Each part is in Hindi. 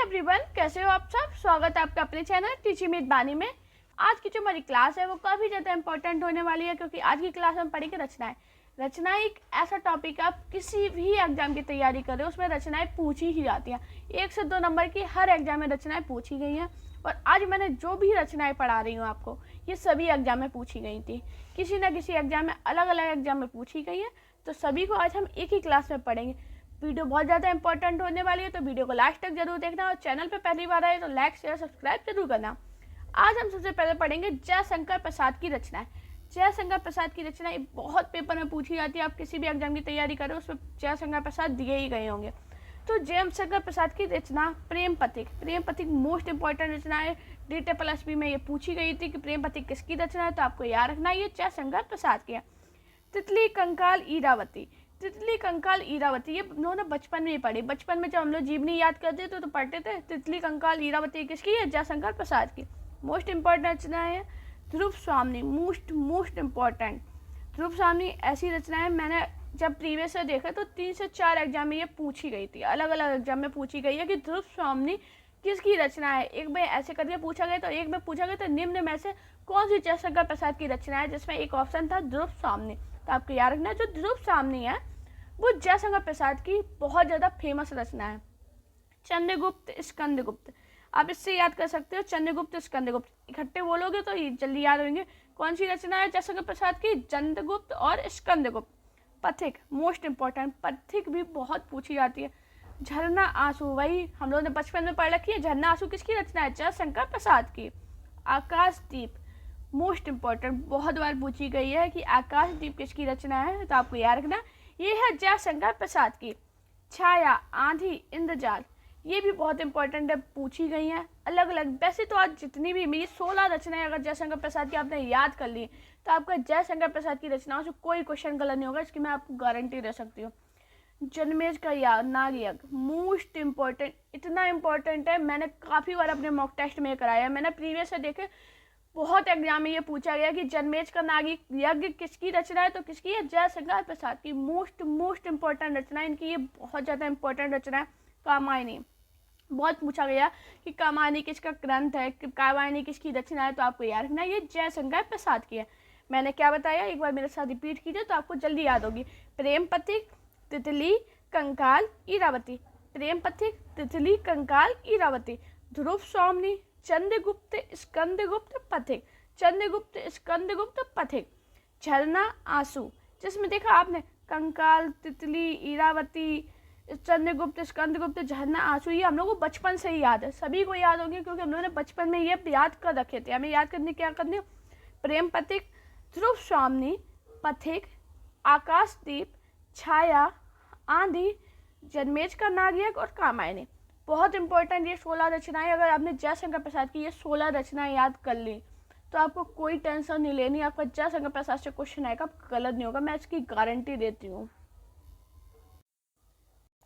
एवरीवन, कैसे हो आप सब। स्वागत है आपका अपने चैनल टीचिंग विद बानी में। आज की जो हमारी क्लास है वो काफ़ी ज़्यादा इंपॉर्टेंट होने वाली है, क्योंकि आज की क्लास में हम पढ़ेंगे रचनाएं। रचनाएं एक ऐसा टॉपिक है, आप किसी भी एग्जाम की तैयारी कर रहे हो उसमें रचनाएं पूछी ही जाती हैं। 1 से 2 नंबर की हर एग्जाम में रचनाएं पूछी गई हैं। और आज मैंने जो भी रचनाएं पढ़ा रही हूँ आपको, ये सभी एग्जाम में पूछी गई थी। किसी न किसी एग्जाम में, अलग अलग एग्जाम में पूछी गई है, तो सभी को आज हम एक ही क्लास में पढ़ेंगे। वीडियो बहुत ज़्यादा इंपॉर्टेंट होने वाली है, तो वीडियो को लास्ट तक जरूर देखना। और चैनल पे पहली बार आए तो लाइक शेयर सब्सक्राइब जरूर करना। आज हम सबसे पहले पढ़ेंगे जयशंकर प्रसाद की रचनाएं। जयशंकर प्रसाद की रचनाएं बहुत पेपर में पूछी जाती है। आप किसी भी एग्जाम की तैयारी करो उसमें जयशंकर प्रसाद दिए ही गए होंगे। तो जयशंकर प्रसाद की रचना प्रेम पथिक। प्रेम पथिक मोस्ट इंपॉर्टेंट रचना है। DTSP में ये पूछी गई थी कि प्रेम पथिक किसकी रचना है, तो आपको याद रखना ये जयशंकर प्रसाद की है। तितली कंकाल ईरावती। तितली कंकाल ईरावती ये उन्होंने बचपन में ही पढ़ी। बचपन में जब हम लोग जीवनी याद करते थे तो पढ़ते थे तितली कंकाल ईरावती किसकी है, जयशंकर प्रसाद की। मोस्ट इंपॉर्टेंट रचना है। ध्रुव स्वामी मोस्ट इंपॉर्टेंट। ध्रुव स्वामी ऐसी रचना है, मैंने जब प्रीवियस से देखा तो 3 से 4 एग्जाम में ये पूछी गई थी, अलग अलग एग्जाम में पूछी गई है कि ध्रुव स्वामी किसकी रचना है। एक में ऐसे करके पूछा गया, तो एक में पूछा गया तो निम्न में से कौन सी जयशंकर प्रसाद की रचना है, जिसमें एक ऑप्शन था ध्रुव स्वामी। तो आपको याद रखना जो ध्रुव स्वामी है वो जयशंकर प्रसाद की बहुत ज़्यादा फेमस रचना है। चंद्रगुप्त स्कंदगुप्त, आप इससे याद कर सकते हो। चंद्रगुप्त स्कंदगुप्त इकट्ठे बोलोगे तो ये जल्दी याद होंगे। कौन सी रचना है जयशंकर प्रसाद की, चंद्रगुप्त और स्कंदगुप्त। पथिक मोस्ट इंपॉर्टेंट, पथिक भी बहुत पूछी जाती है। झरना आंसू, वही हम लोगों ने बचपन में पढ़ रखी है। झरना आंसू किसकी रचना है, जयशंकर प्रसाद की। आकाशदीप मोस्ट इंपॉर्टेंट, बहुत बार पूछी गई है कि आकाशदीप किसकी रचना है, तो आपको याद रखना ये है जयशंकर प्रसाद की। छाया, आंधी, इंद्रजाल ये भी बहुत इंपॉर्टेंट है, पूछी गई हैं अलग अलग। वैसे तो आज जितनी भी मेरी 16 रचनाएं अगर जयशंकर प्रसाद की आपने याद कर ली तो आपका जयशंकर प्रसाद की रचनाओं से कोई क्वेश्चन गलत नहीं होगा, इसकी मैं आपको गारंटी दे सकती हूँ। जन्मेज का नागयज्ञ मोस्ट इंपॉर्टेंट, इतना इंपॉर्टेंट है मैंने काफ़ी बार अपने मॉक टेस्ट में कराया। मैंने प्रीवियस से देखे बहुत एग्जाम में ये पूछा गया कि जन्मेज का नागी यज्ञ किसकी रचना है, तो किसकी है, जयशंकर प्रसाद की। मोस्ट इंपॉर्टेंट रचना है इनकी, ये बहुत ज़्यादा इंपॉर्टेंट रचना है। कामायनी बहुत पूछा गया कि कामायनी किसका ग्रंथ है, कामायनी किसकी रचना है, तो आपको याद रखना है ये जयशंकर प्रसाद की है। मैंने क्या बताया, एक बार मेरे साथ रिपीट कीजिए तो आपको जल्दी याद होगी। प्रेम पथिक, तितली कंकाल ईरावती। प्रेम पथिक, तितली कंकाल ईरावती। ध्रुव स्वामी, चंद्रगुप्त स्कंदगुप्त पथिक। चंद्रगुप्त स्कंदगुप्त पथिक। झरना आंसू, जिसमें देखा आपने कंकाल, तितली, ईरावती, चंद्रगुप्त, स्कंदगुप्त, झरना आंसू, ये हम लोग को बचपन से ही याद है। सभी को याद होंगे क्योंकि हम लोगों ने बचपन में ये याद कर रखे थे। हमें याद करने क्या करने, प्रेम पथिक, ध्रुव स्वामी, पथिक, आकाशदीप, छाया, आंधी, जन्मेज का नागयज्ञ और कामायनी। बहुत इंपॉर्टेंट ये 16 रचनाएं। अगर आपने जयशंकर प्रसाद की ये 16 रचनाएं याद कर ली तो आपको कोई टेंशन नहीं लेनी। आपका जयशंकर प्रसाद से क्वेश्चन आएगा गलत नहीं होगा, मैं इसकी गारंटी देती हूँ।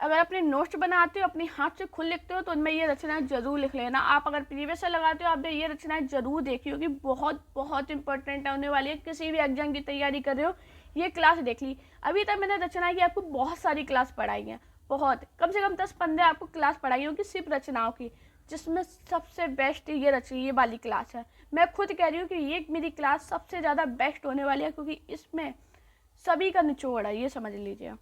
अगर अपने नोट्स बनाते हो, अपने हाथ से खुद लिखते हो, तो उनमें ये रचनाएं जरूर लिख लेना। आप अगर प्रीवियस से लगाते हो, आपने ये रचनाएं जरूर देखी होगी। बहुत बहुत इंपॉर्टेंट होने वाली है। किसी भी एग्जाम की तैयारी कर रहे हो ये क्लास देख ली। अभी तक मैंने रचना की आपको बहुत सारी क्लास पढ़ाई है, बहुत कम से कम 10-15 आपको क्लास पढ़ाई होगी सिर्फ रचनाओं की, जिसमें सबसे बेस्ट ये वाली क्लास है। मैं खुद कह रही हूँ कि ये मेरी क्लास सबसे ज़्यादा बेस्ट होने वाली है, क्योंकि इसमें सभी का निचोड़ है, ये समझ लीजिए।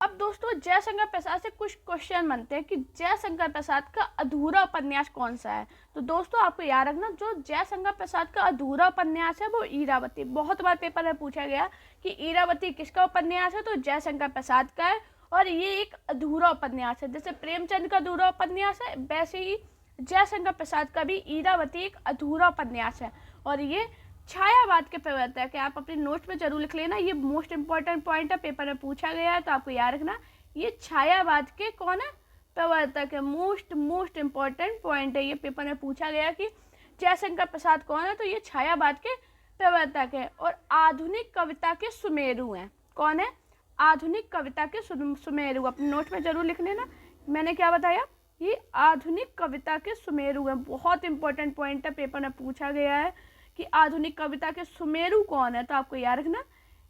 अब दोस्तों जयशंकर प्रसाद से कुछ क्वेश्चन बनते हैं कि जयशंकर प्रसाद का अधूरा उपन्यास कौन सा है। तो दोस्तों आपको याद रखना जो जयशंकर प्रसाद का अधूरा उपन्यास है वो ईरावती। बहुत बार पेपर में पूछा गया कि ईरावती किसका उपन्यास है, तो जयशंकर प्रसाद का है। और ये एक अधूरा उपन्यास है, जैसे प्रेमचंद का अधूरा उपन्यास है वैसे ही जयशंकर प्रसाद का भी ईरावती एक अधूरा उपन्यास है। और ये छायावाद के प्रवर्तक है। आप अपने नोट्स में जरूर लिख लेना, ये मोस्ट इंपॉर्टेंट पॉइंट है, पेपर में पूछा गया है, तो आपको याद रखना ये छायावाद के कौन है, प्रवर्तक है। मोस्ट इंपॉर्टेंट पॉइंट है, ये पेपर में पूछा गया कि जयशंकर प्रसाद कौन है, तो ये छायावाद के प्रवर्तक है। और आधुनिक कविता के सुमेरु हैं। कौन है, आधुनिक कविता के सुमेरु। अपने नोट्स में जरूर लिख लेना। मैंने क्या बताया, ये आधुनिक कविता के सुमेरु हैं। बहुत इंपॉर्टेंट पॉइंट है, पेपर में पूछा गया है कि आधुनिक कविता के सुमेरु कौन है, तो आपको याद रखना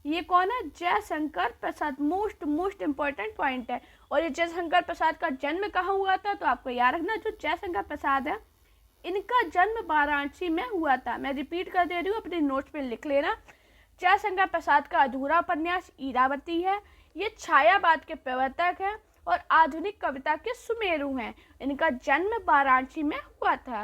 ये कौन है? Jaishankar Prasad. Most important point है। और ये जयशंकर प्रसाद का जन्म कहाँ हुआ था? तो आपको याद रखना, जो जयशंकर प्रसाद है इनका जन्म वाराणसी में हुआ था। मैं रिपीट कर दे रही हूँ, अपने नोट्स पे लिख लेना। जयशंकर प्रसाद का अधूरा उपन्यास इरावती है। ये छायावाद के प्रवर्तक हैं और आधुनिक कविता के सुमेरु हैं। इनका जन्म वाराणसी में हुआ था।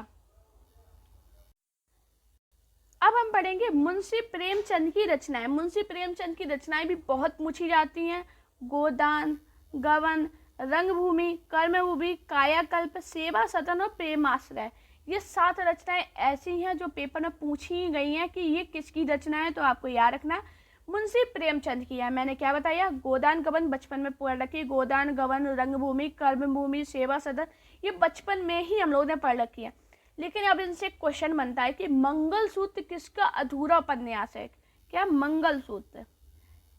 अब हम पढ़ेंगे मुंशी प्रेमचंद की रचनाएं। मुंशी प्रेमचंद की रचनाएं भी बहुत पूछी जाती हैं। गोदान, गबन, रंगभूमि, कर्मभूमि, कायाकल्प, सेवा सदन और प्रेमाश्रय, ये 7 रचनाएं ऐसी हैं जो पेपर में पूछी गई हैं कि ये किसकी रचना है। तो आपको याद रखना है मुंशी प्रेमचंद की है। मैंने क्या बताया? गोदान गबन बचपन में पढ़ रखी है। गोदान गबन, रंगभूमि, कर्मभूमि, सेवा सदन, ये बचपन में ही हम लोगों ने पढ़ रखी है। लेकिन अब इनसे क्वेश्चन बनता है कि मंगलसूत्र किसका अधूरा उपन्यास है? क्या? मंगलसूत्र।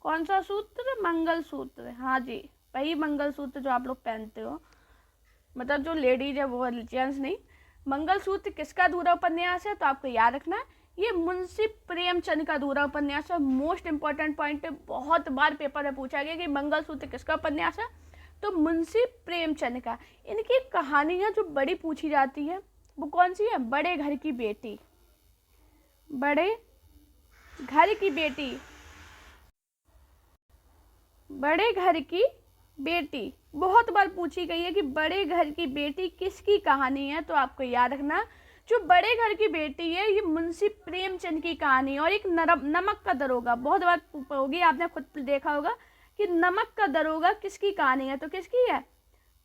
कौन सा सूत्र? मंगलसूत्र। हाँ जी, वही मंगलसूत्र जो आप लोग पहनते हो, मतलब जो लेडीज है वो, जेंट्स नहीं। मंगलसूत्र किसका अधूरा उपन्यास है? तो आपको याद रखना है ये मुंशी प्रेमचंद का अधूरा उपन्यास है। मोस्ट इंपॉर्टेंट पॉइंट है, बहुत बार पेपर में पूछा गया कि मंगलसूत्र किसका उपन्यास है? तो मुंशी प्रेमचंद का। इनकी कहानियां जो बड़ी पूछी जाती है वो कौन सी है? बड़े घर की बेटी। बड़े घर की बेटी। बड़े घर की बेटी बहुत बार पूछी गई है कि बड़े घर की बेटी किसकी कहानी है? तो आपको याद रखना, जो बड़े घर की बेटी है ये मुंशी प्रेमचंद की कहानी है। और एक नमक का दरोगा, बहुत बार होगी, आपने खुद देखा होगा कि नमक का दरोगा किसकी कहानी है? तो किसकी है?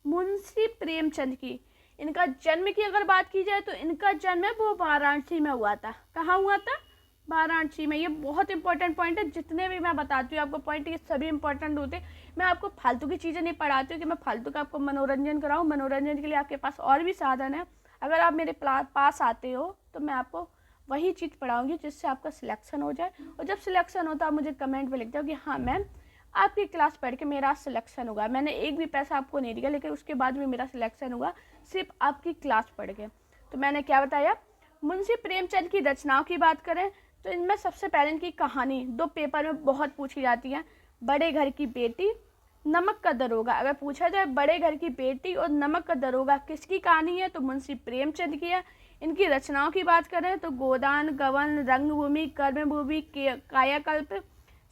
मुंशी प्रेमचंद की। इनका जन्म की अगर बात की जाए तो इनका जन्म है वो वाराणसी में हुआ था। कहाँ हुआ था? वाराणसी में। ये बहुत इंपॉर्टेंट पॉइंट है। जितने भी मैं बताती हूँ आपको पॉइंट, ये सभी इंपॉर्टेंट होते हैं। मैं आपको फालतू की चीज़ें नहीं पढ़ाती हूँ कि मैं फालतू का आपको मनोरंजन कराऊँ। मनोरंजन के लिए आपके पास और भी साधन है। अगर आप मेरे पास आते हो तो मैं आपको वही चीज़ पढ़ाऊँगी जिससे आपका सिलेक्शन हो जाए। और जब सिलेक्शन होता है आप मुझे कमेंट में लिख जाओ कि हाँ मैम, आपकी क्लास पढ़ के मेरा सिलेक्शन होगा। मैंने एक भी पैसा आपको नहीं दिया, लेकिन उसके बाद भी मेरा सिलेक्शन होगा सिर्फ आपकी क्लास पढ़ के। तो मैंने क्या बताया? मुंशी प्रेमचंद की रचनाओं की बात करें तो इनमें सबसे पहले इनकी कहानी 2 पेपर में बहुत पूछी जाती है। बड़े घर की बेटी, नमक का दरोगा। अगर पूछा जाए बड़े घर की बेटी और नमक का दरोगा किसकी कहानी है? तो मुंशी प्रेमचंद की है। इनकी रचनाओं की बात करें तो गोदान, गबन, रंगभूमि, कर्मभूमि, कायाकल्प,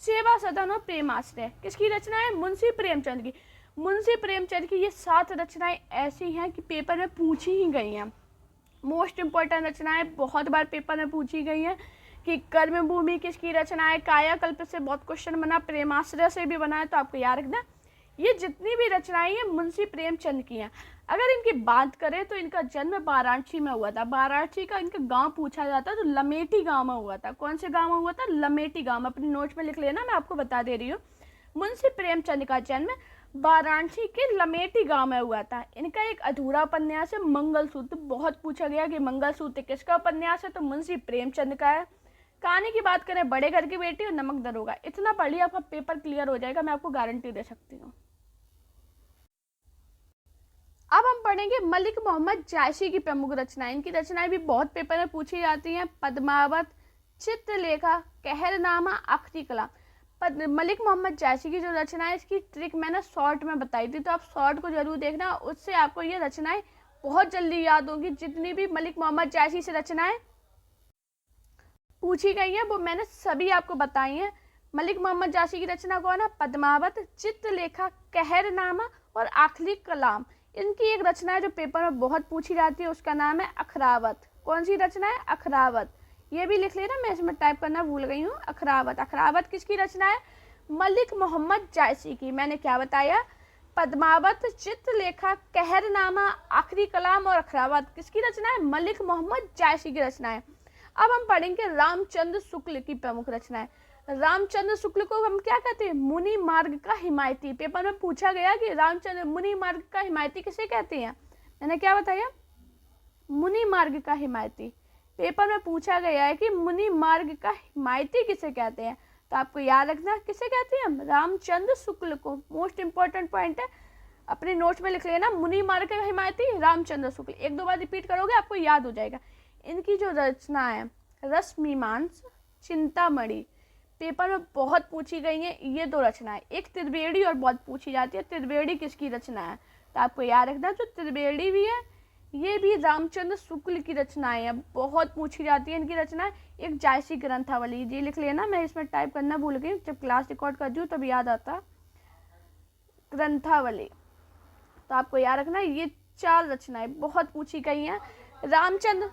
सेवा सदन और प्रेमाश्रय किसकी रचना है? मुंशी प्रेमचंद की। मुंशी प्रेमचंद की ये 7 रचनाएं ऐसी हैं कि पेपर में पूछी ही गई हैं। मोस्ट इंपॉर्टेंट रचनाएं बहुत बार पेपर में पूछी गई हैं कि कर्मभूमि किसकी रचना है, कायाकल्प से बहुत क्वेश्चन बना, प्रेमाश्रय से भी बना है। तो आपको याद रखना ये जितनी भी रचनाएं हैं मुंशी प्रेमचंद की हैं। अगर इनकी बात करें तो इनका जन्म वाराणसी में हुआ था। वाराणसी का इनका गांव पूछा जाता है तो लमेटी गांव में हुआ था। कौन से गांव में हुआ था? लमेटी गांव में। अपने नोट्स में लिख लेना, मैं आपको बता दे रही हूँ। मुंशी प्रेमचंद का जन्म वाराणसी के लमेटी गांव में हुआ था। इनका एक अधूरा उपन्यास है मंगलसूत्र। बहुत पूछा गया कि मंगलसूत्र किसका उपन्यास है? तो मुंशी प्रेमचंद का है। कहानी की बात करें बड़े घर की बेटी और नमक दरोगा। इतना पढ़ लिया आपका पेपर क्लियर हो जाएगा, मैं आपको गारंटी दे सकती हूँ। अब हम पढ़ेंगे मलिक मोहम्मद जायसी की प्रमुख रचनाएं। इनकी रचनाएं भी बहुत पेपर में पूछी जाती हैं। पद्मावत, चित्रलेखा, कहरनामा, आखिरी कलाम। मलिक मोहम्मद जायसी की जो रचना है इसकी ट्रिक मैंने शॉर्ट में बताई थी, तो आप शॉर्ट को जरूर देखना, उससे आपको ये रचनाएं बहुत जल्दी याद होगी। जितनी भी मलिक मोहम्मद जायसी से रचनाएं पूछी गई हैं वो मैंने सभी आपको बताई हैं। मलिक मोहम्मद जायसी की रचना कौन है? पद्मावत, चित्रलेखा, कहरनामा और आखिरी कलाम। इनकी एक रचना है जो पेपर में बहुत पूछी जाती है, उसका नाम है अखरावत। कौन सी रचना है? अखरावत। ये भी लिख लेना, मैं इसमें टाइप करना भूल गई हूँ। अखरावत। अखरावत किसकी रचना है? मलिक मोहम्मद जायसी की। मैंने क्या बताया? पद्मावत, चित्रलेखा, कहरनामा, आखिरी कलाम और अखरावत किसकी रचना है? मलिक मोहम्मद जायसी की रचना है। अब हम पढ़ेंगे रामचंद्र शुक्ल की प्रमुख रचनाएं। रामचंद्र शुक्ल को हम क्या कहते हैं? मुनि मार्ग का हिमायती। पेपर में पूछा गया कि रामचंद्र मुनि मार्ग का हिमायती किसे कहते हैं? मैंने क्या बताया? मुनि मार्ग का हिमायती। पेपर में पूछा गया है कि मुनि मार्ग का हिमायती किसे कहते हैं? तो आपको याद रखना किसे कहते हैं हम? रामचंद्र शुक्ल को। मोस्ट इंपॉर्टेंट पॉइंट है, अपने नोट्स में लिख लेना, मुनि मार्ग का हिमायती रामचंद्र शुक्ल। 1-2 बार रिपीट करोगे आपको याद हो जाएगा। इनकी जो रचना है रसमीमांस, चिंतामणि, पेपर में बहुत पूछी गई हैं ये दो रचनाएं, एक त्रिवेणी और बहुत पूछी जाती है त्रिवेणी किसकी रचना है, तो आपको याद रखना जो त्रिवेणी भी है ये भी रामचंद्र शुक्ल की रचनाएं हैं, बहुत पूछी जाती है इनकी रचनाएं। एक जायसी ग्रंथावली, ये लिख लेना, मैं इसमें टाइप करना भूल गई, जब क्लास रिकॉर्ड करती हूँ तब याद आता। ग्रंथावली, तो आपको याद रखना ये 4 रचनाएं बहुत पूछी गई हैं। रामचंद्र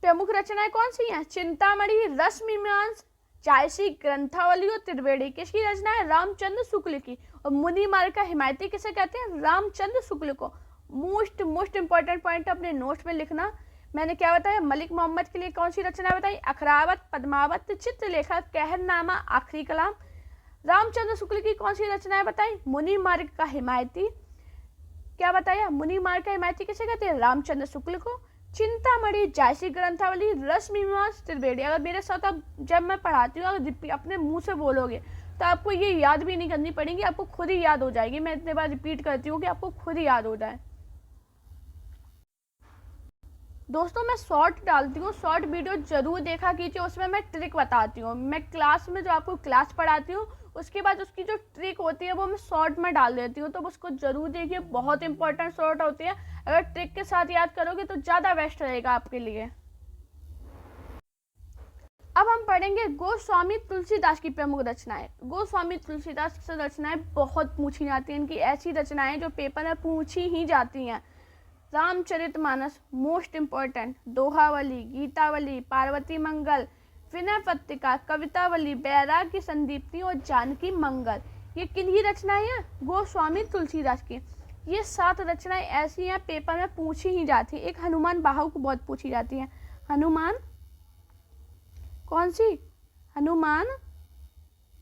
प्रमुख रचनाएं कौन सी हैं? चिंतामणि, रसमीमांस, जायसी ग्रंथावली और त्रिवेणी किसकी रचना है? रामचंद्र शुक्ल की। और मुनि मार्ग का हिमायती किसे कहते हैं? रामचंद्र शुक्ल को। मोस्ट इंपॉर्टेंट पॉइंट अपने नोट्स में लिखना। मैंने क्या बताया? मलिक मोहम्मद के लिए कौन सी रचना बताई? अखरावत, पद्मावत, चित्रलेखा, कहरनामा, आखिरी कलाम। रामचंद्र शुक्ल की कौन सी रचनाएं बताई? मुनि मार्ग का हिमायती। क्या बताया? मुनि मार्ग का हिमायती किसे कहते हैं? रामचंद्र शुक्ल को। चिंतामणि, जायसी ग्रंथावली, रसमीमांस, त्रिवेणी। अगर मेरे साथ आप जब मैं पढ़ाती हूँ अगर अपने मुंह से बोलोगे तो आपको ये याद भी नहीं करनी पड़ेगी, आपको खुद ही याद हो जाएगी। मैं इतने बार रिपीट करती हूँ कि आपको खुद ही याद हो जाए। दोस्तों मैं शॉर्ट डालती हूँ, शॉर्ट वीडियो जरूर देखा कीजिए, उसमें मैं ट्रिक बताती हूँ। मैं क्लास में जो आपको क्लास पढ़ाती हूँ उसके बाद उसकी जो ट्रिक होती है वो मैं शॉर्ट में डाल देती हूँ, तो उसको जरूर देखिए, बहुत इंपॉर्टेंट शॉर्ट होती है। अगर ट्रिक के साथ याद करोगे तो ज़्यादा बेस्ट रहेगा आपके लिए। अब हम पढ़ेंगे गोस्वामी तुलसीदास की प्रमुख रचनाएं। गोस्वामी तुलसीदास की रचनाएं बहुत पूछी जाती हैं, इनकी ऐसी रचनाएं जो पेपर में पूछी ही जाती हैं। रामचरितमानस मोस्ट इम्पॉर्टेंट, दोहावली, गीतावली, पार्वती मंगल, विनय पत्रिका, कवितावली, बैराग्य संदीप्ति और जानकी मंगल, ये किन्हीं रचनाएं हैं? गोस्वामी तुलसीदास की। ये 7 रचनाएं ऐसी हैं पेपर में पूछी ही जाती है। एक हनुमान बाहु को बहुत पूछी जाती है। हनुमान कौन सी? हनुमान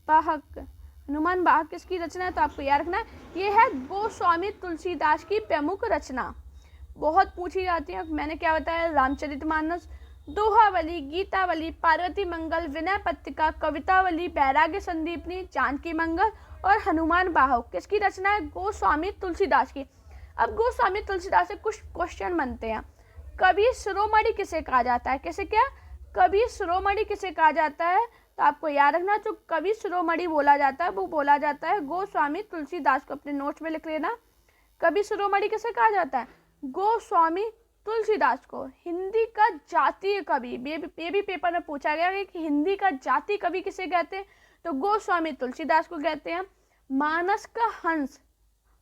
बाहक। हनुमान बाहक किसकी रचना है? तो आपको याद रखना ये है गोस्वामी तुलसीदास की प्रमुख रचना, बहुत पूछी जाती है। मैंने क्या बताया? रामचरितमानस, दोहावली, गीतावली, पार्वती मंगल, विनय पत्रिका, कवितावली, बैराग्य संदीपनी, जानकी मंगल और हनुमान बाहु किसकी रचना है? गोस्वामी तुलसीदास की। अब गोस्वामी तुलसीदास से कुछ क्वेश्चन बनते हैं। कवि शिरोमणि किसे कहा जाता है? किसे क्या? कवि शिरोमणि किसे कहा जाता है? तो आपको याद रखना जो कवि शिरोमणि बोला जाता है वो बोला जाता है गोस्वामी तुलसीदास को। अपने नोट्स में लिख लेना, कवि शिरोमणि किसे कहा जाता है? गोस्वामी तुलसीदास को। हिंदी का जातीय कवि, ये भी पेपर में पूछा गया है कि हिंदी का जातीय कवि किसे कहते हैं? तो गोस्वामी तुलसीदास को कहते हैं। मानस का हंस,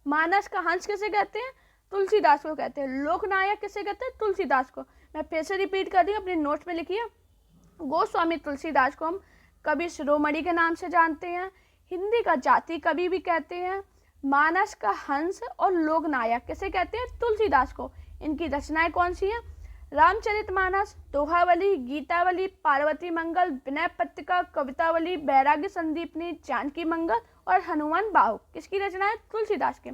मानस का हंस किसे कहते हैं? तुलसीदास को कहते हैं। लोकनायक किसे कहते हैं? तुलसीदास को। मैं फिर से रिपीट कर रही हूँ, अपने नोट्स में लिखिए। गोस्वामी तुलसीदास को हम कवि शिरोमणि के नाम से जानते हैं, हिंदी का जातीय कवि भी कहते हैं, मानस का हंस और लोकनायक किसे कहते हैं? तुलसीदास को। इनकी रचनाएं कौन सी हैं? रामचरितमानस, दोहावली, गीतावली, पार्वती मंगल, विनय पत्रिका, कवितावली, बैराग्य संदीपनी, जानकी मंगल और हनुमान बाहु किसकी रचना है? तुलसीदास के।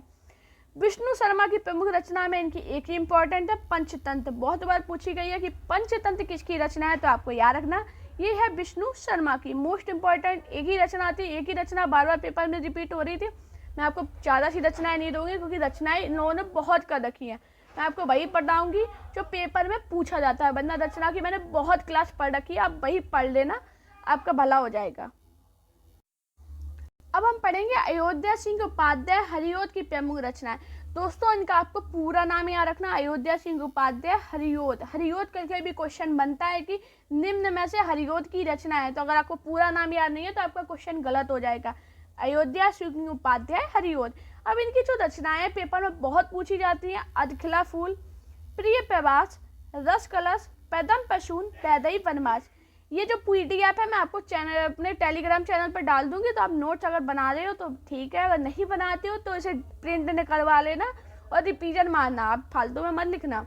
विष्णु शर्मा की प्रमुख रचना में इनकी एक ही इंपॉर्टेंट है, पंचतंत्र। बहुत बार पूछी गई है कि पंचतंत्र किसकी रचना है, तो आपको याद रखना ये है विष्णु शर्मा की। मोस्ट इंपॉर्टेंट एक ही रचना थी, एक ही रचना बार बार पेपर में रिपीट हो रही थी। मैं आपको ज़्यादा सी रचनाएं नहीं दूंगी क्योंकि रचनाएं इन लोगों ने बहुत कर रखी हैं। मैं आपको वही पढ़ाऊंगी जो पेपर में पूछा जाता है, वरना रचना की मैंने बहुत क्लास पढ़ रखी है, आप वही पढ़ लेना, आपका भला हो जाएगा। अब हम पढ़ेंगे अयोध्या सिंह उपाध्याय हरियोध की प्रमुख रचनाएं। दोस्तों इनका आपको पूरा नाम याद रखना, अयोध्या सिंह उपाध्याय हरियोध। हरियोध करके भी क्वेश्चन बनता है कि निम्न में से हरियोध की रचना है, तो अगर आपको पूरा नाम याद नहीं है तो आपका क्वेश्चन गलत हो जाएगा। अयोध्या सिंह उपाध्याय हरियोध। अब इनकी जो रचनाएं पेपर में बहुत पूछी जाती हैं, अधखिला फूल, प्रिय प्रवास, रस कलश, पैदम पशून, पैदई वनवास। ये जो PDF है मैं आपको चैनल अपने टेलीग्राम चैनल पर डाल दूंगी, तो आप नोट्स अगर बना रहे हो तो ठीक है, अगर नहीं बनाते हो तो इसे प्रिंट निकलवा लेना और रिवीजन मारना, आप फालतू में मत लिखना।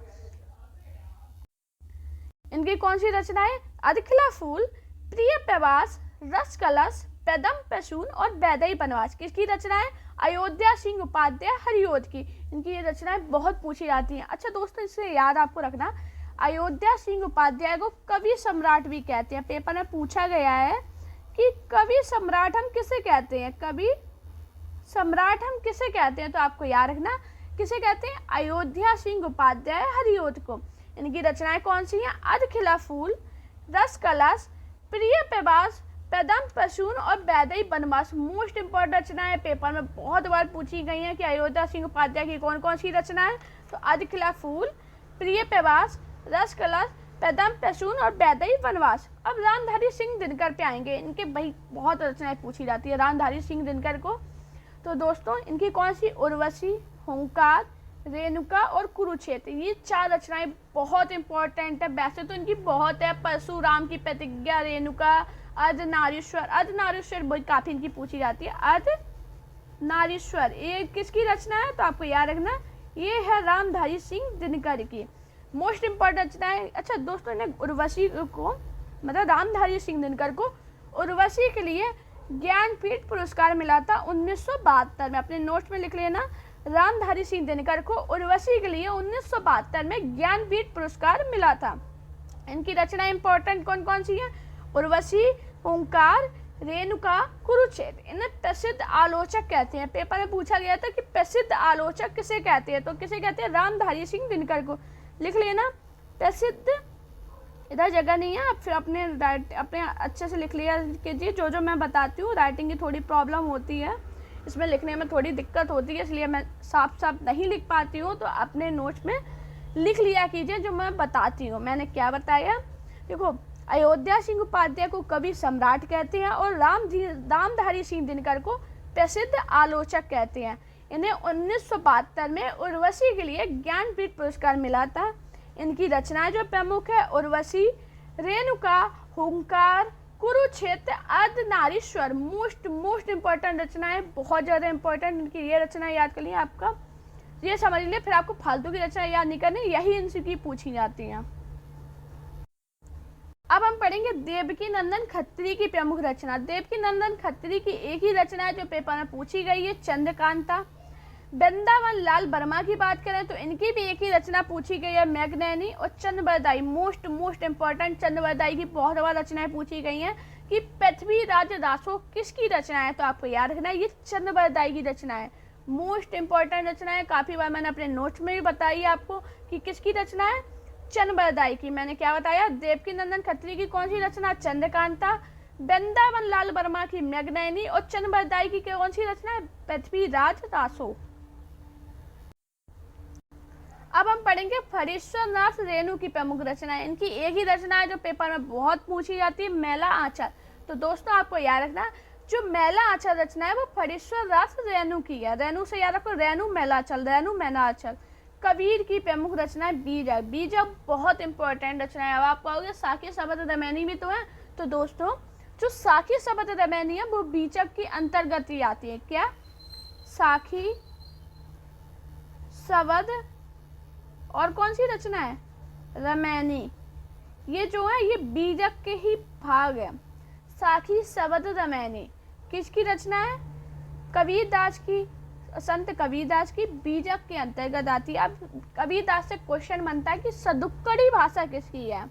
इनकी कौन सी रचनाएं? अधखिला फूल, प्रिय प्रवास, रस कलश, पैदम पशून और पैदई वनवास किसकी रचना है? अयोध्या सिंह उपाध्याय हरियोध की। इनकी ये रचनाएं बहुत पूछी जाती हैं। अच्छा दोस्तों इससे याद आपको रखना, अयोध्या सिंह उपाध्याय को कवि सम्राट भी कहते हैं। पेपर में पूछा गया है कि कवि सम्राट हम किसे कहते हैं? कवि सम्राट हम किसे कहते हैं? तो आपको याद रखना किसे कहते हैं? अयोध्या सिंह उपाध्याय हरियोध को। इनकी रचनाएं कौन सी हैं? अधखिला फूल, रस कलश, प्रिय प्रवास, पैदम प्रसून और वैदेही वनवास मोस्ट इंपॉर्टेंट रचनाएं पेपर में बहुत बार पूछी गई हैं कि अयोध्या सिंह उपाध्याय की कौन कौन सी रचना है। तो आदि खिला फूल, प्रिय प्रवास, रस कलश, पैदम प्रसून और वैदेही वनवास। अब रामधारी सिंह दिनकर पे आएंगे, इनके भाई बहुत रचनाएं पूछी जाती है रामधारी सिंह दिनकर को। तो दोस्तों इनकी कौन सी, उर्वशी, हुंकार, रेणुका और कुरुक्षेत्र, ये 4 रचनाएं बहुत इंपॉर्टेंट है। वैसे तो इनकी बहुत है, परशुराम की प्रतिज्ञा, रेणुका, अर्धनारीश्वर, अर्धनारीश्वर काफी इनकी पूछी जाती है। अर्धनारीश्वर ये किसकी रचना है, तो आपको याद रखना ये है रामधारी सिंह दिनकर की मोस्ट इंपॉर्टेंट रचना है। अच्छा दोस्तों, इन्हें उर्वशी को, मतलब रामधारी सिंह दिनकर को उर्वशी के लिए ज्ञानपीठ पुरस्कार मिला था 1972 में। अपने नोट्स में लिख लेना, रामधारी सिंह दिनकर को उर्वशी के लिए 1972 में ज्ञानपीठ पुरस्कार मिला था। इनकी रचना इंपॉर्टेंट कौन कौन सी है, उर्वशी, हुंकार, रेणुका, कुरुक्षेत्र। इन्हें प्रसिद्ध आलोचक कहते हैं। पेपर में पूछा गया था कि प्रसिद्ध आलोचक किसे कहते हैं, तो किसे कहते हैं, रामधारी सिंह दिनकर को। लिख लेना प्रसिद्ध, इधर जगह नहीं है, आप फिर अपने अच्छे से लिख लिया कीजिए। जो मैं बताती हूँ, राइटिंग की थोड़ी प्रॉब्लम होती है, इसमें लिखने में थोड़ी दिक्कत होती है, इसलिए मैं साफ साफ नहीं लिख पाती हूँ। तो अपने नोट्स में लिख लिया कीजिए जो मैं बताती हूँ। मैंने क्या बताया, देखो अयोध्या सिंह उपाध्याय को कवि सम्राट कहते हैं और रामधारी सिंह दिनकर को प्रसिद्ध आलोचक कहते हैं। इन्हें 1972 में उर्वशी के लिए ज्ञानपीठ पुरस्कार मिला था। इनकी रचनाएं जो प्रमुख है, उर्वशी, रेणुका, हुंकार, कुरुक्षेत्र, अर्धनारीश्वर मोस्ट इंपॉर्टेंट रचनाएं, बहुत ज़्यादा इंपॉर्टेंट। इनकी ये रचना याद कर लिया, आपका ये समझ लिया, फिर आपको फालतू की रचना याद नहीं करनी, यही इनकी पूछी जाती हैं। अब हम पढ़ेंगे देवकी नंदन खत्री की प्रमुख रचना। देवकी नंदन खत्री की एक ही रचना है जो पेपर में पूछी गई है, चंद्रकांता। वृंदावन लाल वर्मा की बात करें तो इनकी भी एक ही रचना पूछी गई है, मेघनैनी। और चंद्रवरदाई मोस्ट इंपॉर्टेंट, चंद्रवरदाई की बहुत बार रचनाएं पूछी गई हैं कि पृथ्वीराज दासो किसकी रचना है, तो आपको याद रखना है ये चंद्रवरदाई की रचना है। मोस्ट इंपॉर्टेंट रचना है, काफ़ी बार मैंने अपने नोट्स में भी बताई है आपको कि किसकी रचना है, चंद्रवरदाई की। मैंने क्या बताया, देवकी नंदन खत्री की कौन सी रचना, चंद्रकांता। वृंदावन लाल वर्मा की मेघनैनी और चंद्रवरदाई की कौन सी रचना है, पृथ्वीराज दासो। अब हम पढ़ेंगे फणीश्वर नाथ रेणु की प्रमुख रचना है। इनकी एक ही रचना है जो पेपर में बहुत पूछी जाती है, मैला आंचल। तो दोस्तों आपको याद रखना, जो मैला आंचल रचना है वो फणीश्वर नाथ रेणु की है। रेणु से याद रखो, रेणु मैलाचल, रेणु मैला आंचल। कबीर की प्रमुख रचना है बीजक। बीजक बहुत इंपॉर्टेंट रचना है। अब आप कहोगे साखी शबद दमैनी भी तो है, तो दोस्तों जो साखी शबद दमैनी है वो बीजक की अंतर्गत ही आती है। क्या, साखी शबद और कौन सी रचना है, रमैनी, ये जो है ये बीजक के ही भाग है। साखी शबद दमैनी किसकी रचना है, कबीरदास की, संत कबीरदास की, बीजक के अंतर्गत आती है। अब कबीरदास से क्वेश्चन बनता है कि सदुक्कड़ी भाषा किसकी है,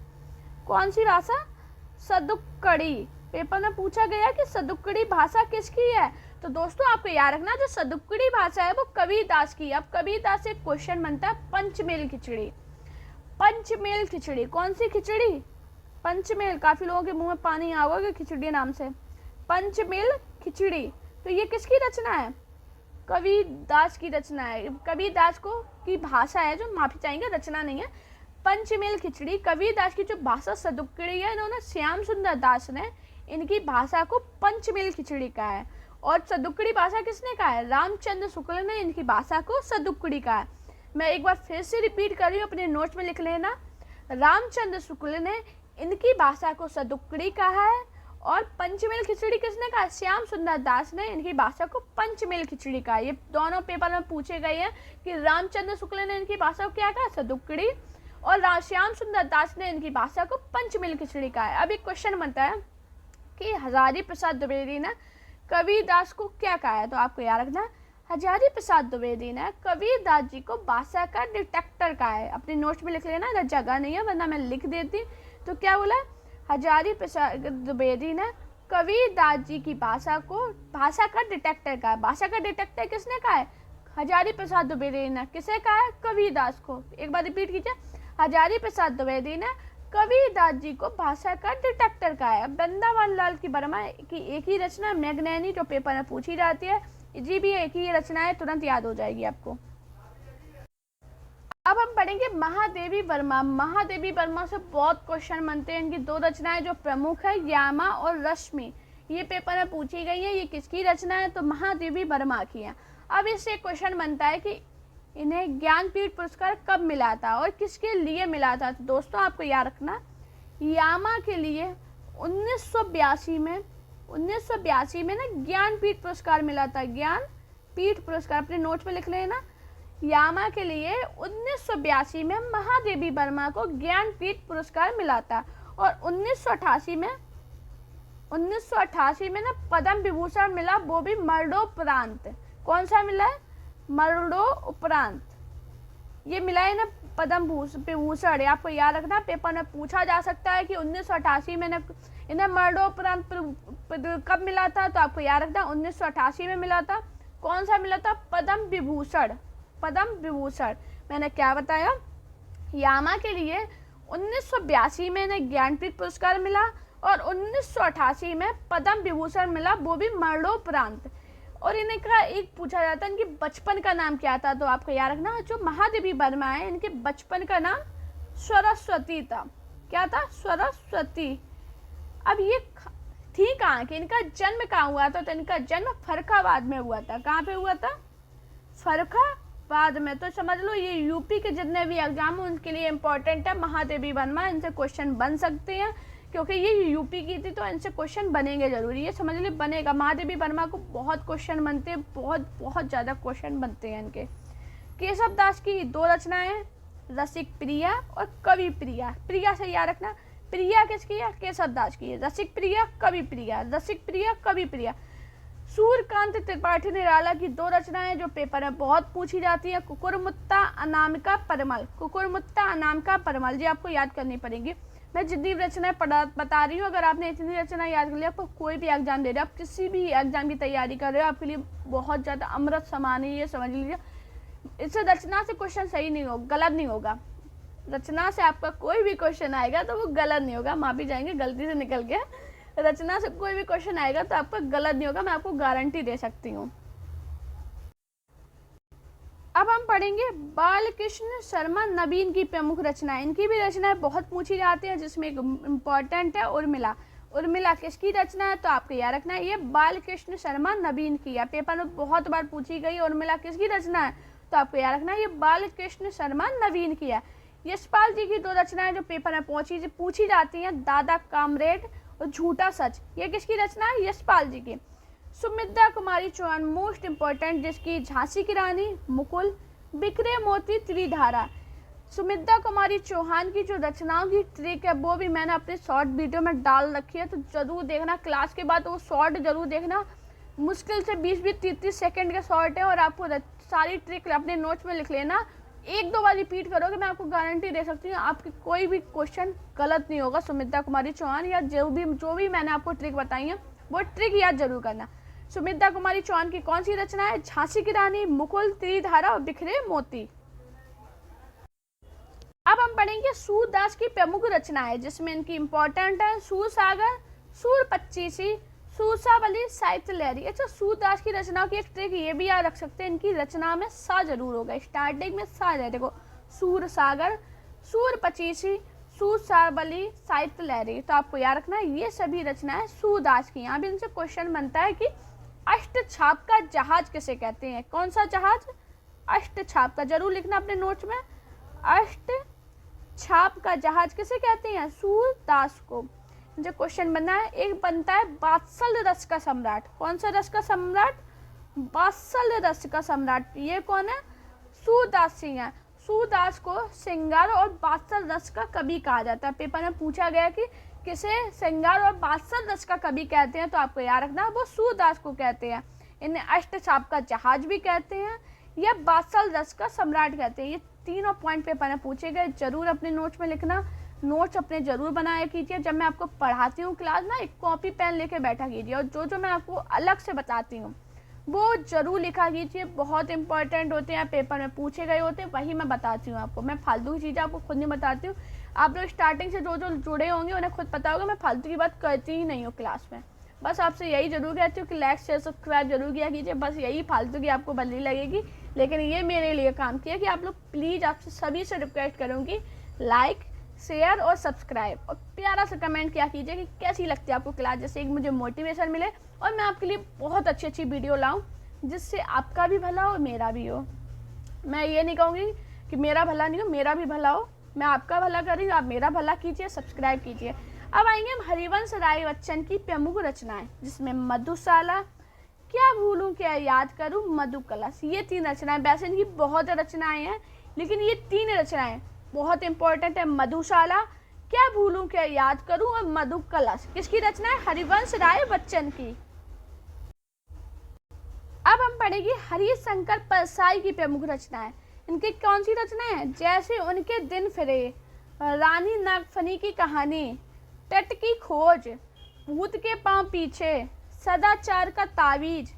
कौन सी भाषा, सदुक्कड़ी। पेपर में पूछा गया कि सदुक्कड़ी भाषा किसकी है, तो दोस्तों आपको याद रखना जो सदुक्कड़ी भाषा है वो कबीरदास की है। अब कबीरदास से क्वेश्चन बनता है पंचमेल खिचड़ी। पंचमेल खिचड़ी कौन सी खिचड़ी, पंचमेल, काफी लोगों के मुंह में पानी आ होगा खिचड़ी नाम से, पंचमेल खिचड़ी। तो ये किसकी रचना है, कबीरदास की रचना है। कबीरदास को की भाषा है, जो माफी चाहेंगे रचना नहीं है, पंचमेल खिचड़ी। कबीरदास की जो भाषा सदुक्कड़ी है, इन्होंने श्याम सुंदर दास ने इनकी भाषा को पंचमेल खिचड़ी कहा है। और सदुक्कड़ी भाषा किसने कहा है, रामचंद्र शुक्ल ने इनकी भाषा को सदुक्कड़ी कहा है। मैं एक बार फिर से रिपीट कर रही हूँ, अपने नोट्स में लिख लेना, रामचंद्र शुक्ल ने इनकी भाषा को सदुक्कड़ी कहा है और पंचमेल खिचड़ी किसने कहा, श्याम सुंदर दास ने इनकी भाषा को पंचमेल खिचड़ी कहा। ये दोनों पेपर में पूछे गए हैं कि रामचंद्र शुक्ल ने इनकी भाषा को क्या कहा, सदुक्कड़ी, और श्याम सुंदर दास ने इनकी भाषा को पंचमेल खिचड़ी कहा है। अब एक क्वेश्चन बनता है कि हजारी प्रसाद द्विवेदी ने कबीरदास को क्या कहा है, तो आपको याद रखना, हजारी प्रसाद द्विवेदी ने कबीरदास जी को भाषा का डिटेक्टर कहा है। अपने नोट्स में लिख लेना, जगह नहीं है वरना मैं लिख देती। तो क्या बोला, हजारी प्रसाद द्विवेदी ने कबीरदास जी की भाषा को भाषा का डिटेक्टर कहा है। भाषा का डिटेक्टर किसने कहा है, हजारी प्रसाद द्विवेदी ने। किसे कहा है, कबीरदास को। एक बार रिपीट कीजिए, हजारी प्रसाद द्विवेदी ने कबीरदास जी को भाषा का डिटेक्टर कहा है। वृंदावन लाल की वर्मा की एक ही रचना मैगनैनी जो पेपर में पूछी जाती है, जी भी एक ही रचना है, तुरंत याद हो जाएगी आपको। अब हम पढ़ेंगे महादेवी वर्मा। महादेवी वर्मा से बहुत क्वेश्चन बनते हैं। इनकी दो रचनाएं जो प्रमुख है, यामा और रश्मि, ये पेपर में पूछी गई है। ये किसकी रचना है? तो महादेवी वर्मा की है। अब इससे क्वेश्चन बनता है कि इन्हें ज्ञानपीठ पुरस्कार कब मिला था और किसके लिए मिला था? तो दोस्तों आपको याद रखना, यामा के लिए 1982 में ना ज्ञानपीठ पुरस्कार मिला था। ज्ञानपीठ पुरस्कार अपने नोट्स में लिख लेना। यामा के लिए 1982 में महादेवी वर्मा को ज्ञानपीठ पुरस्कार मिला था। और 1988 में ना पद्म विभूषण मिला, वो भी मरणोपरांत। कौन सा मिला है? मरणोपरांत ये मिला है ना पद्म विभूषण। आपको याद रखना, पेपर में पूछा जा सकता है कि 1988 में इन्हें मरणोपरांत कब मिला था? तो आपको याद रखना 1988 में मिला था। कौन सा मिला था? पद्म विभूषण। मैंने क्या बताया? यामा के लिए 1982 में इन्हें ज्ञानपीठ पुरस्कार मिला और 1988 में पद्म विभूषण मिला, वो भी मरणोपरांत। और इन्हें का एक पूछा जाता है इनके बचपन का नाम क्या था? तो आपको याद रखना, जो महादेवी वर्मा है इनके बचपन का नाम सरस्वती था। क्या था? सरस्वती। अब ये थी कहाँ की? इनका जन्म कहाँ हुआ था? तो इनका जन्म फर्रुखाबाद में हुआ था। कहाँ पे हुआ था? फर्रुखाबाद में। तो समझ लो ये यूपी के जितने भी एग्जाम हैं उनके लिए इम्पोर्टेंट है महादेवी वर्मा। इनसे क्वेश्चन बन सकते हैं क्योंकि ये यूपी की थी, तो इनसे क्वेश्चन बनेंगे जरूरी। ये समझ लो बनेगा। महादेवी वर्मा को बहुत क्वेश्चन बनते हैं, बहुत ज़्यादा क्वेश्चन बनते हैं इनके। केशव दास की दो रचनाएं हैं, रसिक प्रिया और कवि प्रिया। प्रिया से याद रखना, प्रिया किसकी है? केशव दास की है। रसिक प्रिया, कवि प्रिया। सूर्यकांत त्रिपाठी निराला की दो रचनाएं जो पेपर में बहुत पूछी जाती है, कुकुरमुत्ता अनामिका परमल। जी आपको याद करनी पड़ेगी। मैं जितनी रचनाएं बता रही हूँ, अगर आपने इतनी रचना याद कर लिया, आपको कोई भी एग्जाम दे रहे हो, आप किसी भी एग्जाम की तैयारी कर रहे हो, आपके लिए बहुत ज़्यादा अमृत समान है, ये समझ लीजिए। इससे रचना से क्वेश्चन सही नहीं होगा, गलत नहीं होगा। रचना से आपका कोई भी क्वेश्चन आएगा तो वो गलत नहीं होगा। माफी जाएंगे, गलती से निकल गया। रचना से कोई भी क्वेश्चन आएगा तो आपका गलत नहीं होगा, मैं आपको गारंटी दे सकती हूँ। अब हम पढ़ेंगे बालकृष्ण शर्मा नवीन की प्रमुख रचनाएं। इनकी भी रचनाएं बहुत पूछी जाती हैं, जिसमें एक इम्पॉर्टेंट है उर्मिला किसकी रचना है? तो आपको याद रखना है ये बालकृष्ण शर्मा नवीन की है। पेपर में बहुत बार पूछी गई उर्मिला किसकी रचना है? तो आपको याद रखना है ये बालकृष्ण शर्मा नवीन की है। यशपाल जी की दो रचनाएं जो पेपर में पूछी जाती हैं, दादा कामरेड और झूठा सच, ये किसकी रचना है? यशपाल जी की। सुमित्रा कुमारी चौहान मोस्ट इम्पोर्टेंट, जिसकी झांसी की रानी, मुकुल, बिखरे मोती, त्रिधारा। सुमित्रा कुमारी चौहान की जो रचनाओं की ट्रिक है वो भी मैंने अपने शॉर्ट वीडियो में डाल रखी है, तो जरूर देखना। क्लास के बाद वो शॉर्ट जरूर देखना। मुश्किल से 20-30 सेकंड के शॉर्ट है और आपको सारी ट्रिक अपने नोट्स में लिख लेना। एक दो बार रिपीट करोगे, मैं आपको गारंटी दे सकती हूँ आपकी कोई भी क्वेश्चन गलत नहीं होगा। सुमित्रा कुमारी चौहान या जो भी मैंने आपको ट्रिक बताई है वो ट्रिक याद जरूर करना। सुमित्रा कुमारी चौहान की कौन सी रचना है? झांसी की रानी, मुकुल, त्रिधारा और बिखरे मोती। अब हम पढ़ेंगे सूरदास की प्रमुख रचनाएं, जिसमें इनकी इंपॉर्टेंट है सूरसागर, सूरपच्चीसी, सूरसावली, साहित्य लहरी। अच्छा, सूरदास की रचनाओं की एक ट्रिक ये भी याद रख सकते हैं, इनकी रचना में सा जरूर होगा, स्टार्टिंग में सा है। देखो, सूरसागर, सूरपच्चीसी, सूरसावली, साहित्य लहरी। तो आपको याद रखना है ये सभी रचनाएं सूरदास की। यहाँ भी इनसे क्वेश्चन बनता है कि अष्टछाप का जहाज किसे कहते हैं? कौन सा जहाज? अष्टछाप का। जरूर लिखना अपने नोट्स में, अष्टछाप का जहाज किसे कहते हैं? सूरदास को। जो क्वेश्चन बना है, एक बनता है वात्सल रस का सम्राट। कौन सा रस का सम्राट? वात्सल रस का सम्राट। ये कौन है? सूरदास सिंह है। सूरदास को श्रृंगार और वात्सल रस का कवि कहा जाता है। पेपर में पूछा गया कि किसे श्रृंगार और वात्सल रस का कवि कहते हैं? तो आपको याद रखना वो सूरदास को कहते हैं। इन्हें अष्टछाप का जहाज भी कहते हैं या वात्सल रस का सम्राट कहते हैं। ये तीनों पॉइंट पेपर में पूछे गए, जरूर अपने नोट्स में लिखना। नोट्स अपने जरूर बनाया कीजिए। जब मैं आपको पढ़ाती हूँ क्लास ना, एक कॉपी पेन लेके बैठा कीजिए और जो मैं आपको अलग से बताती हूँ वो जरूर लिखा कीजिए। बहुत इंपॉर्टेंट होते हैं, पेपर में पूछे गए होते हैं, वही मैं बताती हूँ आपको। मैं फालतू की चीज़ें आपको खुद नहीं बताती हूँ। आप लोग स्टार्टिंग से जो जो जुड़े होंगे उन्हें खुद पता होगा मैं फालतू की बात करती ही नहीं हूँ क्लास में। बस आपसे यही जरूर कहती हूँ कि लाइक शेयर सब्सक्राइब जरूर किया कीजिए। बस यही फालतू की आपको बदली लगेगी, लेकिन ये मेरे लिए काम किया कि आप लोग प्लीज़ आपसे सभी से रिक्वेस्ट करूँगी लाइक शेयर और सब्सक्राइब, और प्यारा सा कमेंट किया कीजिए कि कैसी लगती है आपको क्लास, जैसे कि मुझे मोटिवेशन मिले और मैं आपके लिए बहुत अच्छी अच्छी वीडियो लाऊं जिससे आपका भी भला हो मेरा भी हो। मैं ये नहीं कहूँगी कि मेरा भला नहीं हो, मेरा भी भला हो। मैं आपका भला कर रही हूँ, आप मेरा भला कीजिए, सब्सक्राइब कीजिए। अब आएंगे हम हरिवंश राय बच्चन की प्रमुख रचनाएं, जिसमें मधुशाला, क्या भूलूं क्या याद करूं, मधु कलश, ये 3 रचनाएं। वैसे इनकी बहुत रचनाएं हैं, लेकिन ये 3 रचनाएं बहुत इंपॉर्टेंट है। मधुशाला, क्या भूलूं क्या याद करूं और मधु कलश किसकी रचना है? हरिवंश राय बच्चन की। अब हम पढ़ेंगे हरिशंकर परसाई की प्रमुख रचनाएं। इनकी कौन सी रचनाएं हैं? जैसे उनके दिन फिरे, रानी नागफनी की कहानी, तट की खोज, भूत के पांव पीछे, सदाचार का तावीज,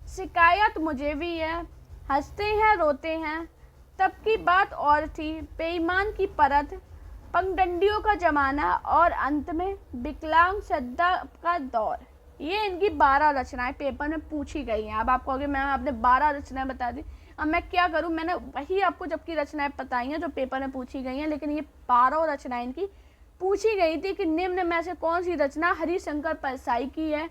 शिकायत मुझे भी है, हंसते हैं रोते हैं, तब की बात और थी, बेईमान की परत, पगडंडियों का जमाना और अंत में विकलांग श्रद्धा का दौर। ये इनकी 12 रचनाएं पेपर में पूछी गई हैं। अब आप कहोगे मैम आपने 12 रचनाएं बता दी, अब मैं क्या करूं? मैंने वही आपको जबकि रचनाएं बताई हैं जो पेपर में पूछी गई हैं, लेकिन ये 12 रचनाएं इनकी पूछी गई थी कि निम्न में से कौन सी रचना हरिशंकर परसाई की है,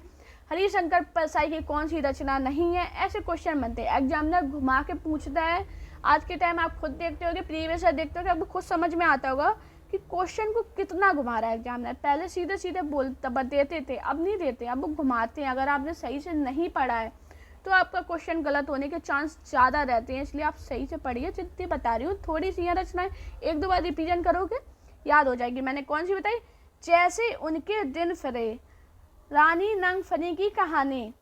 हरिशंकर परसाई की कौन सी रचना नहीं है। ऐसे क्वेश्चन बनते हैं, एग्जामिनर घुमा के पूछता है। आज के टाइम आप खुद देखते होगे, प्रीवियस ईयर देखते होगे, आपको खुद समझ में आता होगा कि क्वेश्चन को कितना घुमा रहा है एग्जामिनर। पहले सीधे सीधे देते थे, अब नहीं देते, अब वो घुमाते हैं। अगर आपने सही से नहीं पढ़ा है तो आपका क्वेश्चन गलत होने के चांस ज़्यादा रहते हैं, इसलिए आप सही से पढ़िए। जितनी बता रही हूँ थोड़ी सी रचनाएं 1-2 बार रिवीजन करोगे याद हो जाएगी। मैंने कौन सी बताई? जैसे उनके दिन फिरे, रानी नागफनी की कहानी,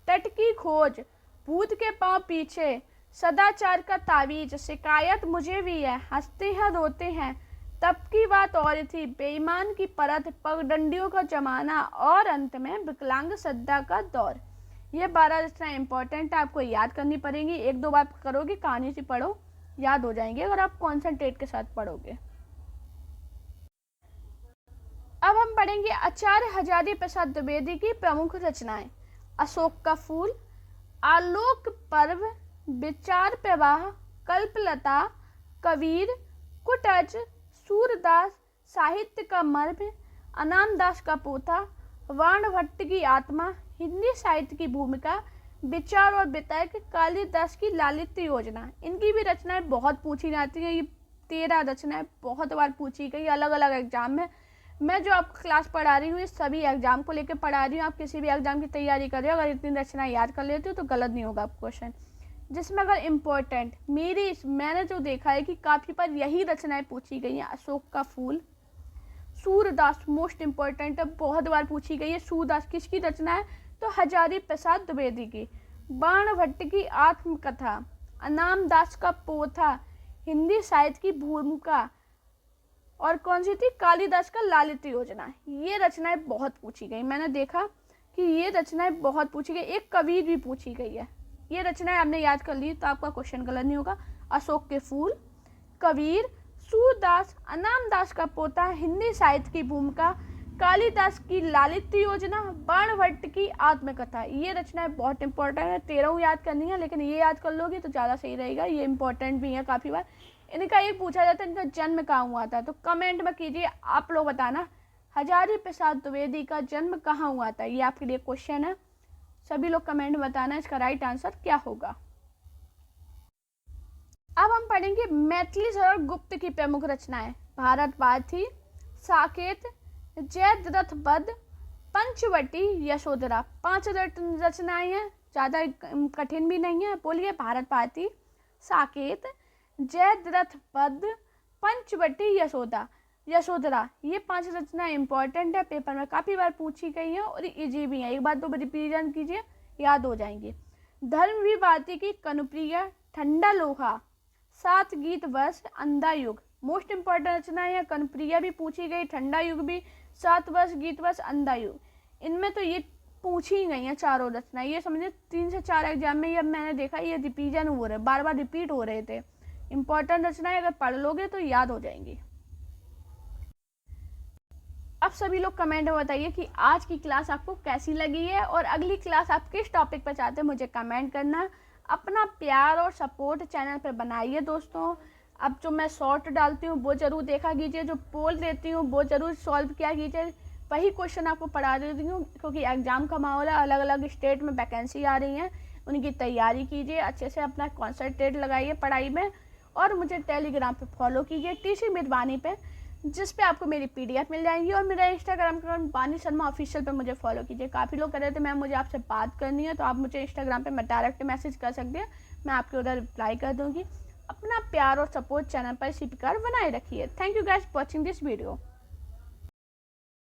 तट की खोज, भूत के पांव पीछे, सदाचार का तावीज, शिकायत मुझे भी है, हंसते हैं रोते हैं, तब की बात और थी, बेईमान की परत, पगडंडियों का जमाना और अंत में विकलांग श्रद्धा का दौर। ये 12 रचनाएं इंपॉर्टेंट है, आपको याद करनी पड़ेंगी। 1-2 बार करोगे, कहानी से पढ़ो, याद हो जाएंगे अगर आप कॉन्सेंट्रेट के साथ पढ़ोगे। अब हम पढ़ेंगे आचार्य हजारी प्रसाद द्विवेदी की प्रमुख रचनाएं। अशोक का फूल, आलोक पर्व, विचार प्रवाह, कल्पलता, कबीर, कुटज, सूरदास, साहित्य का मर्म, अनामदास का पोथा, वाणभट्ट की आत्मा, हिंदी साहित्य की भूमिका, विचार और वितर्क, कालिदास की लालित्य योजना। इनकी भी रचनाएं बहुत पूछी जाती हैं। ये 13 रचनाएं बहुत बार पूछी गई अलग अलग एग्जाम में। मैं जो आपको क्लास पढ़ा रही हूँ ये सभी एग्जाम को लेकर पढ़ा रही हूँ। आप किसी भी एग्जाम की तैयारी कर रहे हो, अगर इतनी रचनाएं याद कर लेते हो तो गलत नहीं होगा आप क्वेश्चन। जिसमें अगर इम्पोर्टेंट मैंने जो देखा है कि काफ़ी बार यही रचनाएं पूछी गई हैं। अशोक का फूल, सूरदास मोस्ट इम्पोर्टेंट है, बहुत बार पूछी गई है। सूरदास किसकी रचना है? तो हजारी प्रसाद द्विवेदी की। बाणभट्ट की आत्मकथा, अनामदास का पोथा, हिंदी साहित्य की भूमिका, और कौन सी थी? कालिदास का लालित्य योजना। ये रचनाएं बहुत पूछी गई, मैंने देखा कि ये रचनाएं बहुत पूछी गई। एक कबीर भी पूछी गई है। ये रचनाएं आपने याद कर ली तो आपका क्वेश्चन गलत नहीं होगा। अशोक के फूल, कबीर, सूरदास, अनामदास का पोता, हिंदी साहित्य की भूमिका, कालिदास की लालित्य योजना, बाणभट्ट की आत्मकथा। ये रचनाएं बहुत इंपॉर्टेंट है, 13 याद करनी है, लेकिन ये याद कर लोगे तो ज़्यादा सही रहेगा। ये इंपॉर्टेंट भी है काफ़ी बार। इनका ये पूछा जाता है इनका जन्म कहाँ हुआ था, तो कमेंट में कीजिए, आप लोग बताना हजारी प्रसाद द्विवेदी का जन्म कहाँ हुआ था। ये आपके लिए क्वेश्चन है, सभी लोग कमेंट में बताना इसका राइट आंसर क्या होगा। अब हम पढ़ेंगे मैथिली शरण गुप्त की प्रमुख रचनाएं। भारत पार्थी, साकेत, जयद्रथ बध, पंचवटी, यशोधरा। 5 रचनाएं हैं, ज़्यादा कठिन भी नहीं है। बोलिए, भारत पार्थी, साकेत, जयद्रथ बध, पंचवटी, यशोधरा। ये 5 रचनाएं इंपॉर्टेंट है, पेपर में काफ़ी बार पूछी गई हैं और इजी भी हैं। एक बार 2 बार रिवीजन कीजिए, याद हो जाएंगे। धर्मवीर भारती की कनुप्रिया, ठंडा लोहा, 7 गीत वर्ष, अंधा युग। मोस्ट इंपॉर्टेंट रचनाएं हैं, कनुप्रिया भी पूछी गई, ठंडा युग भी, 7 वर्ष, गीत वर्ष, अंधा युग। इनमें तो ये पूछी ही गई हैं चारों रचनाएं। ये समझिए 3 से 4 एग्जाम में अब मैंने देखा ये रिवीजन हो रहे, बार बार रिपीट हो रहे थे। इंपॉर्टेंट रचनाएं अगर पढ़ लोगे तो याद हो जाएंगी। अब सभी लोग कमेंट में बताइए कि आज की क्लास आपको कैसी लगी है और अगली क्लास आप किस टॉपिक पर चाहते हैं, मुझे कमेंट करना। अपना प्यार और सपोर्ट चैनल पर बनाइए दोस्तों। अब जो मैं शॉर्ट डालती हूँ वो ज़रूर देखा कीजिए, जो पोल देती हूँ वो ज़रूर सॉल्व किया कीजिए। वही क्वेश्चन आपको पढ़ा देती हूँ क्योंकि एग्ज़ाम का माहौल है, अलग अलग स्टेट में वैकेंसी आ रही हैं, उनकी तैयारी कीजिए अच्छे से, अपना कॉन्सेंट्रेट लगाइए पढ़ाई में। और मुझे टेलीग्राम पे फॉलो कीजिए टीसी मित बानी पे, जिस पे आपको मेरी पीडीएफ मिल जाएंगी। और मेरा इंस्टाग्राम अकाउंट बानी शर्मा ऑफिशियल पे मुझे फॉलो कीजिए। काफ़ी लोग कह रहे थे मैम मुझे आपसे बात करनी है, तो आप मुझे इंस्टाग्राम पे मैं डायरेक्ट मैसेज कर सकते हैं, मैं आपके उधर रिप्लाई कर दूँगी। अपना प्यार और सपोर्ट चैनल पर इसी प्रकार बनाए रखिए। Thank you guys for watching this video.